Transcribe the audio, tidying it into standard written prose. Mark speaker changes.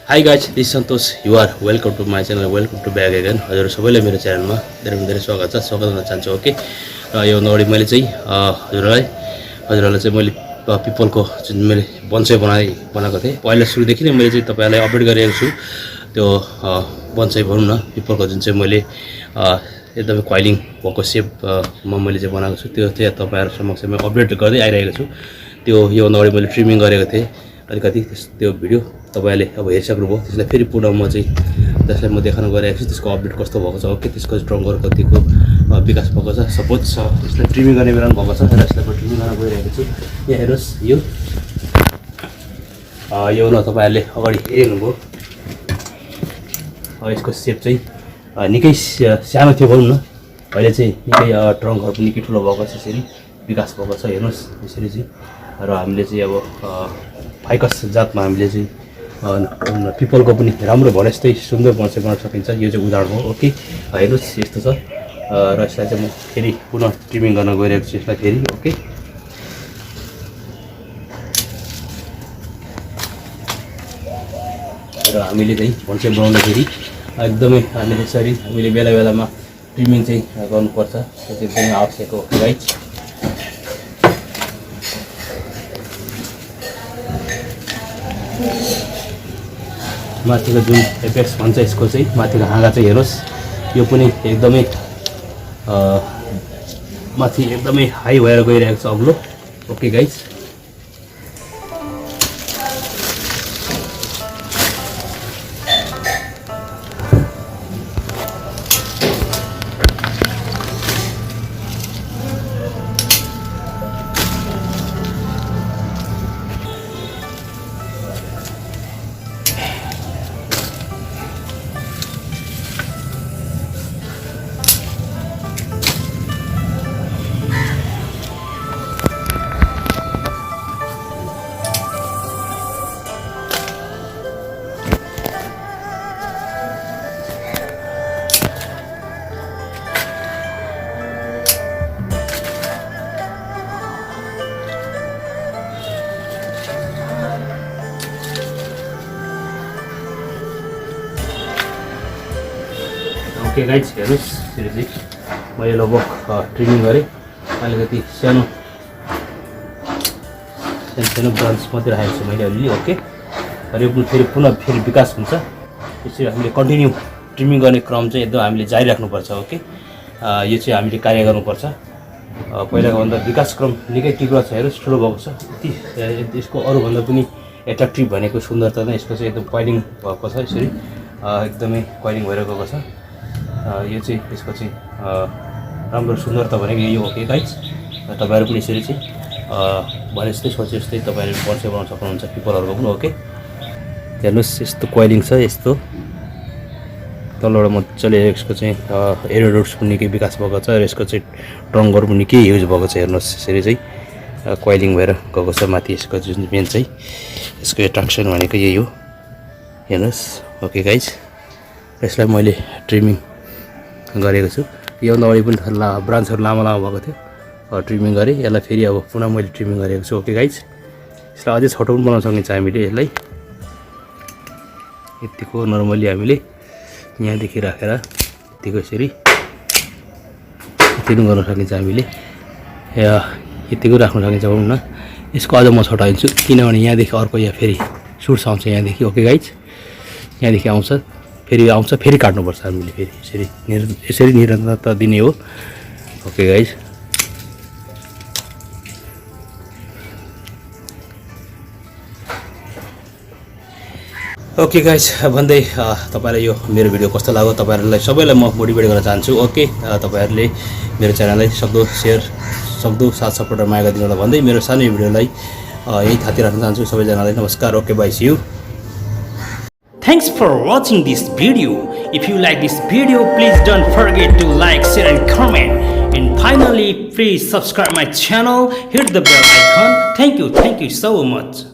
Speaker 1: Hi guys, this is Santosh. You are welcome to my channel. Welcome to back again. हजुर सबैलाई मेरो च्यानलमा धेरै स्वागत छ। स्वागत गर्न चाहन्छु। ओके, यो अगाडि मैले चाहिँ हजुरहरूलाई चाहिँ मैले पिपलको जुन मैले बन्साई बनाएको थिएँ पहिला सुरुदेखि नै मैले चाहिँ तपाईहरुलाई अपडेट गरिरहेको छु। त्यो बन्साई भनौँ न पिपलको जुन चाहिँ मैले एकदमै क्वाइलिङ भएको शेपमा मैले चाहिँ बनाएको छु त्यो चाहिँ तपाईहरु समक्ष म अपडेट गर्दै आइरहेको छु। त्यो यो अगाडि मैले ट्रिमिङ गरेको थिएँ अलिकति त्यो भिडियो तपाईहरुले अब हेरिसक्नुभयो। त्यसलाई फेरि पुनः म चाहिँ त्यसलाई म देखाउन गइरहेको छु त्यसको अपडेट कस्तो भएको छ। ओके, त्यसको स्ट्रङ्गर कतिको विकास भएको छ। सपोज यसलाई ट्रिमिङ गर्ने बेला भएको छ र यसलाई म ट्रिमिङ गर्न गइरहेको छु। यहाँ हेर्नुस्, यो ल तपाईहरुले अगाडि हेर्नुभयो। यसको शेप चाहिँ निकै सानो थियो भनौँ न, अहिले चाहिँ निकै ट्रङ्कहरु पनि निकै ठुलो भएको छ। यसरी विकास भएको छ हेर्नुस् यसरी चाहिँ। र हामीले चाहिँ अब फाइकस जातमा हामीले चाहिँ पिपलको पनि राम्रो भने जस्तै सुन्दर बन्साई बनाउन सकिन्छ। यो चाहिँ उदाहरण हो। ओके, हेर्नुस् यस्तो छ। र यसलाई चाहिँ म फेरि पुनः ट्रिमिङ गर्न गइरहेको छु यसलाई फेरि। ओके, र हामीले चाहिँ बन्साई बनाउँदाखेरि एकदमै हामीले यसरी हामीले बेला बेलामा ट्रिमिङ चाहिँ गर्नुपर्छ। त्यो चाहिँ एकदमै आवश्यक हो गाइज। माथिको जुन एपेक्स भन्छ यसको चाहिँ माथिको हाँगा चाहिँ हेर्नुहोस्, यो पनि एकदमै माथि एकदमै हाई भएर गइरहेको छ अग्लो। ओके गाइज, ओके गाइज हेर्नुहोस् यसरी चाहिँ मैले लगभग ट्रिमिङ गरेँ। अलिकति सानो ब्रान्च मात्रै राखेको छु मैले अलिअलि। ओके, र यो फेरि पुनः विकास हुन्छ। यसरी हामीले कन्टिन्यू ट्रिमिङ गर्ने क्रम चाहिँ एकदम हामीले जारी राख्नुपर्छ। ओके, यो चाहिँ हामीले कार्य गर्नुपर्छ। पहिलाको भन्दा विकास क्रम निकै टिप्रो छ। हेर्नुहोस् ठुलो भएको छ। यसको अरूभन्दा पनि एट्र्याक्टिभ भनेको सुन्दरता नै यसको चाहिँ एकदम क्वाइलिङ भएको छ। यसरी एकदमै क्वाइलिङ भएर गएको छ। यो चाहिँ यसको चाहिँ राम्रो सुन्दरता भनेको यो हो कि गाइज। तपाईहरु पनि यसरी चाहिँ भने जस्तै सोचे जस्तै तपाईहरुले बन्साई बनाउन सक्नुहुन्छ पिपलहरुको पनि। ओके, हेर्नुस् यस्तो क्वाइलिङ छ। यस्तो तलबाट मजाले यसको चाहिँ एरो रुट्स पनि निकै विकास भएको छ र यसको चाहिँ ट्रङ्कहरु पनि निकै युज भएको छ। हेर्नुस् यसरी चाहिँ क्वाइलिङ भएर गएको छ माथि। यसको जुन मेन चाहिँ यसको एट्र्याक्सन भनेको यही हो हेर्नुस्। ओके गाइज, यसलाई मैले ट्रिमिङ गरेको छु। यो अगाडि पनि ब्रान्चहरु लामो भएको थियो, ट्रिमिङ गरेँ। यसलाई फेरि अब पुनः मैले ट्रिमिङ गरेको छु। ओके गाइज, यसलाई अझै छोटो पनि बनाउन सकिन्छ हामीले। यसलाई यतिको नर्मली हामीले यहाँदेखि राखेर यतिको यसरी यति पनि गर्न सकिन्छ हामीले। यतिको राख्न सकिन्छ भनौँ न। यसको अझ म छोटाइदिन्छु किनभने यहाँदेखि अर्को यहाँ फेरि सुट्स आउँछ यहाँदेखि। ओके गाइज, यहाँदेखि आउँछ फेरि काट्नुपर्छ हामीले फेरि यसरी निरन्तरता दिने हो। ओके गाइज, ओके गाइज भन्दै तपाईहरुलाई यो मेरो भिडियो कस्तो लाग्यो तपाईहरुलाई सबैलाई म मोटिभेट गर्न चाहन्छु। ओके, तपाईहरुले मेरो च्यानललाई सक्दो साथ सपोर्ट र माया गरिदिनु होला भन्दै मेरो सानो भिडियोलाई यही थाती राख्न चाहन्छु। सबैजनालाई नमस्कार। Okay, bye, see you.
Speaker 2: Thanks for watching this video. If you like this video, please don't forget to like, share and comment. And finally, please subscribe my channel, hit the bell icon. Thank you so much.